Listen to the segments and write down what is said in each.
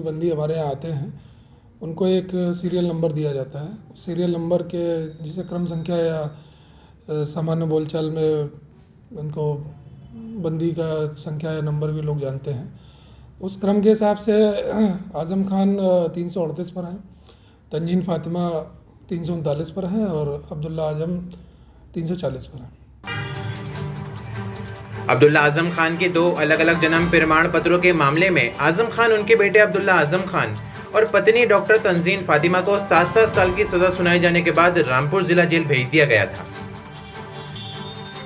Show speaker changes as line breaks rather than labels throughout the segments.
बंदी हमारे यहाँ आते हैं उनको एक सीरियल नंबर दिया जाता है। सीरियल नंबर के जिसे क्रम संख्या या सामान्य बोलचाल में उनको बंदी का संख्या या नंबर भी लोग जानते हैं। उस क्रम के हिसाब से आज़म खान 338 पर हैं, तंजीन फातिमा 339 पर हैं और अब्दुल्ला आज़म 340 पर हैं।
अब्दुल्ला आजम खान के 2 अलग अलग जन्म प्रमाण पत्रों के मामले में आजम खान उनके बेटे अब्दुल्ला आजम खान और पत्नी डॉक्टर तंजीन फातिमा को 7-7 साल की सजा सुनाए जाने के बाद रामपुर जिला जेल भेज दिया गया था।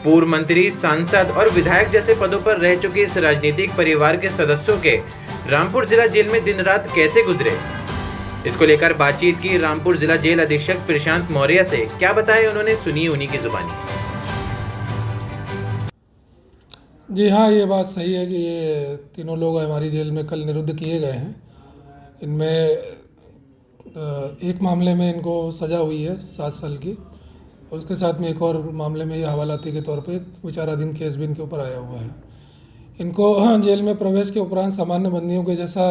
पूर्व मंत्री, सांसद और विधायक जैसे पदों पर रह चुके इस राजनीतिक परिवार के सदस्यों के रामपुर जिला जेल में दिन रात कैसे गुजरे, इसको लेकर बातचीत की रामपुर जिला जेल अधीक्षक प्रशांत मौर्य से। क्या बताएं उन्होंने, सुनिए उन्हीं की जुबानी।
जी हाँ, ये बात सही है कि ये तीनों लोग हमारी जेल में कल निरुद्ध किए गए हैं। इनमें एक मामले में इनको सज़ा हुई है 7 साल की और उसके साथ में एक और मामले में ये हवालाती के तौर पे एक विचाराधीन केस भी इनके ऊपर आया हुआ है। इनको जेल में प्रवेश के उपरांत सामान्य बंदियों के जैसा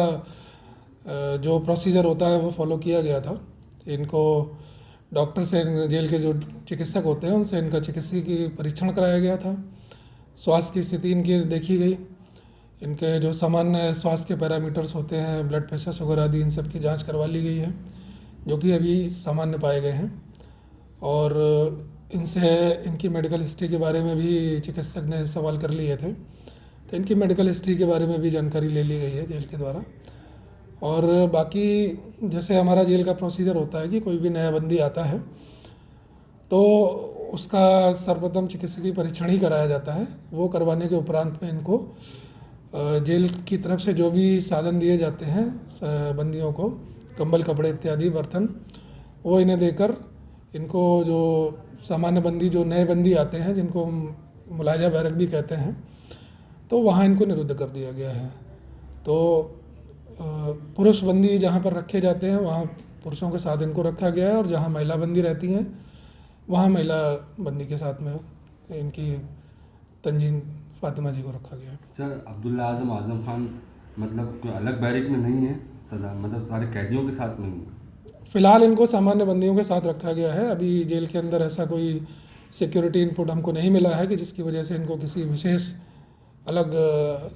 जो प्रोसीजर होता है वो फॉलो किया गया था। इनको डॉक्टर से, जेल के जो चिकित्सक होते हैं उनसे इनका चिकित्सकीय परीक्षण कराया गया था। स्वास्थ्य की स्थिति इनकी देखी गई। इनके जो सामान्य स्वास्थ्य के पैरामीटर्स होते हैं, ब्लड प्रेशर, शुगर आदि, इन सब की जांच करवा ली गई है जो कि अभी सामान्य पाए गए हैं। और इनसे इनकी मेडिकल हिस्ट्री के बारे में भी चिकित्सक ने सवाल कर लिए थे, तो इनकी मेडिकल हिस्ट्री के बारे में भी जानकारी ले ली गई है जेल के द्वारा। और बाकी जैसे हमारा जेल का प्रोसीजर होता है कि कोई भी नया बंदी आता है तो उसका सर्वप्रथम चिकित्सकीय परीक्षण ही कराया जाता है। वो करवाने के उपरांत में इनको जेल की तरफ से जो भी साधन दिए जाते हैं बंदियों को, कंबल, कपड़े इत्यादि, बर्तन, वो इन्हें देकर इनको, जो सामान्य बंदी, जो नए बंदी आते हैं जिनको हम मुलाजा बैरक भी कहते हैं, तो वहाँ इनको निरुद्ध कर दिया गया है। तो पुरुष बंदी जहाँ पर रखे जाते हैं वहाँ पुरुषों के साथ इनको रखा गया है और जहाँ महिला बंदी रहती हैं वहाँ महिला बंदी के साथ में इनकी तंजीन फातिमा जी को रखा गया है।
सर, अब्दुल्ला आजम खान मतलब कोई अलग बैरिक में नहीं है सदा, मतलब सारे कैदियों के साथ में ही?
फ़िलहाल इनको सामान्य बंदियों के साथ रखा गया है। अभी जेल के अंदर ऐसा कोई सिक्योरिटी इनपुट हमको नहीं मिला है कि जिसकी वजह से इनको किसी विशेष अलग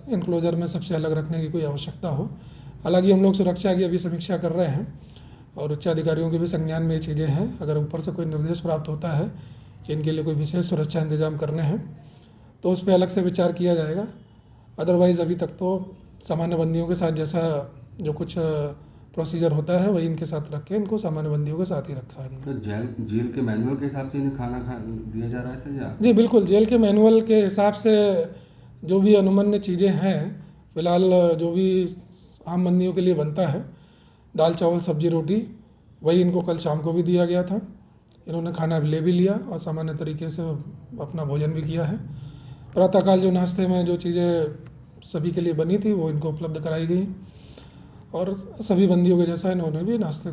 इनक्लोजर में सबसे अलग रखने की कोई आवश्यकता हो। हालांकि हम लोग सुरक्षा की अभी समीक्षा कर रहे हैं और उच्च अधिकारियों के भी संज्ञान में ये चीज़ें हैं। अगर ऊपर से कोई निर्देश प्राप्त होता है कि इनके लिए कोई विशेष सुरक्षा इंतजाम करने हैं तो उस पर अलग से विचार किया जाएगा। अदरवाइज़ अभी तक तो सामान्य बंदियों के साथ जैसा जो कुछ प्रोसीजर होता है वही इनके साथ रख के इनको सामान्य बंदियों के साथ ही रखा है।
तो जेल के मैनुअल के हिसाब से इन्हें खाना दिया जा रहा है सर या?
जी बिल्कुल, जेल के मैनुअल के हिसाब से जो भी अनुमन्य चीज़ें हैं, फ़िलहाल जो भी आम बंदियों के लिए बनता है, दाल, चावल, सब्जी, रोटी, वही इनको कल शाम को भी दिया गया था। इन्होंने खाना ले भी लिया और सामान्य तरीके से अपना भोजन भी किया है। प्रातःकाल जो नाश्ते में जो चीज़ें सभी के लिए बनी थी वो इनको उपलब्ध कराई गई और सभी बंदियों के जैसा इन्होंने भी नाश्ता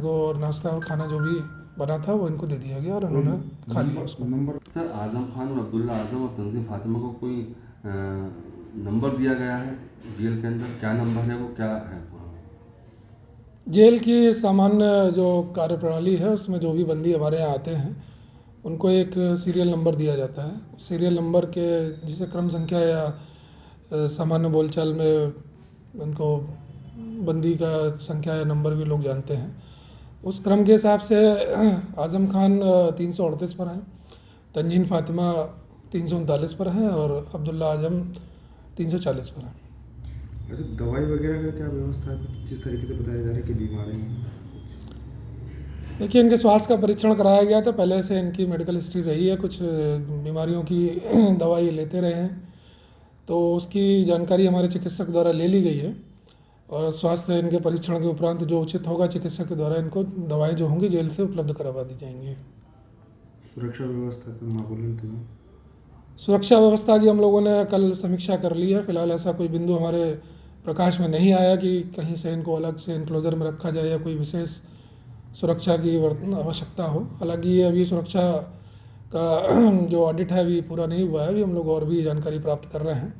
और खाना जो भी बना था वो इनको दे दिया गया और उन्होंने खा लिया उसको।
सर, आजम खान और अब्दुल्ला आजम और तंजीन फातिमा को कोई नंबर दिया गया है जेल के अंदर? क्या नंबर है वो, क्या है?
जेल की सामान्य जो कार्यप्रणाली है उसमें जो भी बंदी हमारे यहाँ आते हैं उनको एक सीरियल नंबर दिया जाता है। सीरियल नंबर के जिसे क्रम संख्या या सामान्य बोलचाल में उनको बंदी का संख्या या नंबर भी लोग जानते हैं। उस क्रम के हिसाब से आज़म खान 338 पर हैं, तंजीन फातिमा 339 पर हैं और अब्दुल्ला आज़म 340 पर हैं।
अच्छा, दवाई वगैरह का क्या व्यवस्था है? जिस तरीके से बताया जा रहा है कि बीमारी हैं,
देखिए इनके स्वास्थ्य का परीक्षण कराया गया था, पहले से इनकी मेडिकल हिस्ट्री रही है, कुछ बीमारियों की दवाई लेते रहे हैं, तो उसकी जानकारी हमारे चिकित्सक द्वारा ले ली गई है और स्वास्थ्य इनके परीक्षण के उपरांत जो उचित होगा चिकित्सक के द्वारा इनको दवाएं जो होंगी जेल से उपलब्ध करवा दी जाएंगी।
सुरक्षा व्यवस्था का माहौल तो
सुरक्षा व्यवस्था की हम लोगों ने कल समीक्षा कर ली है। फिलहाल ऐसा कोई बिंदु हमारे प्रकाश में नहीं आया कि कहीं से इनको अलग से इनक्लोजर में रखा जाए या कोई विशेष सुरक्षा की आवश्यकता हो। हालांकि ये अभी सुरक्षा का जो ऑडिट है अभी पूरा नहीं हुआ है, अभी हम लोग और भी जानकारी प्राप्त कर रहे हैं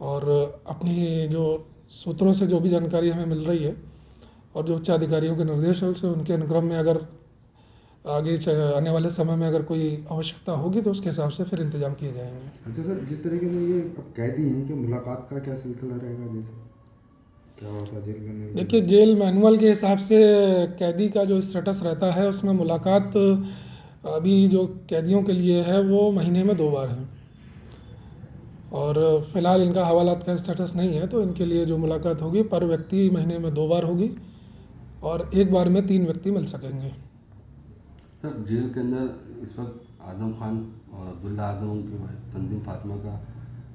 और अपनी जो सूत्रों से जो भी जानकारी हमें मिल रही है और जो उच्चाधिकारियों के निर्देश है उनके अनुक्रम में अगर आगे आने वाले समय में अगर कोई आवश्यकता होगी तो उसके हिसाब से फिर इंतजाम किए जाएंगे।
अच्छा सर, जिस तरीके से ये अब कैदी हैं कि मुलाकात का क्या सिलसिला रहेगा, जैसे क्या होता है जेल में?
देखिए, जेल मैनुअल के हिसाब से कैदी का जो स्टेटस रहता है उसमें मुलाकात अभी जो कैदियों के लिए है वो महीने में 2 बार है, और फ़िलहाल इनका हवालात का स्टेटस नहीं है, तो इनके लिए जो मुलाकात होगी पर व्यक्ति महीने में 2 बार होगी और एक बार में 3 व्यक्ति मिल सकेंगे।
सर, जेल के अंदर इस वक्त आजम खान और अब्दुल्ला आजम उनकी वाइफ तंजीम फातिमा का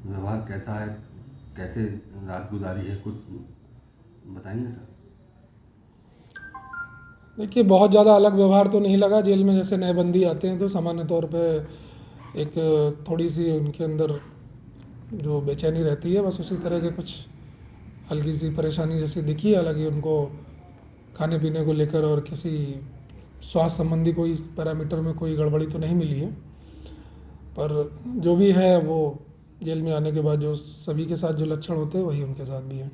व्यवहार कैसा है, कैसे रात गुजारी है, कुछ बताएंगे सर?
देखिए, बहुत ज़्यादा अलग व्यवहार तो नहीं लगा। जेल में जैसे नए बंदी आते हैं तो सामान्य तौर पे एक थोड़ी सी उनके अंदर जो बेचैनी रहती है, बस उसी तरह के कुछ हल्की सी परेशानी जैसी दिखी। हालांकि उनको खाने पीने को लेकर और किसी स्वास्थ्य संबंधी कोई पैरामीटर में कोई गड़बड़ी तो नहीं मिली है, पर जो भी है वो जेल में आने के बाद जो सभी के साथ जो लक्षण होते हैं वही उनके साथ भी हैं।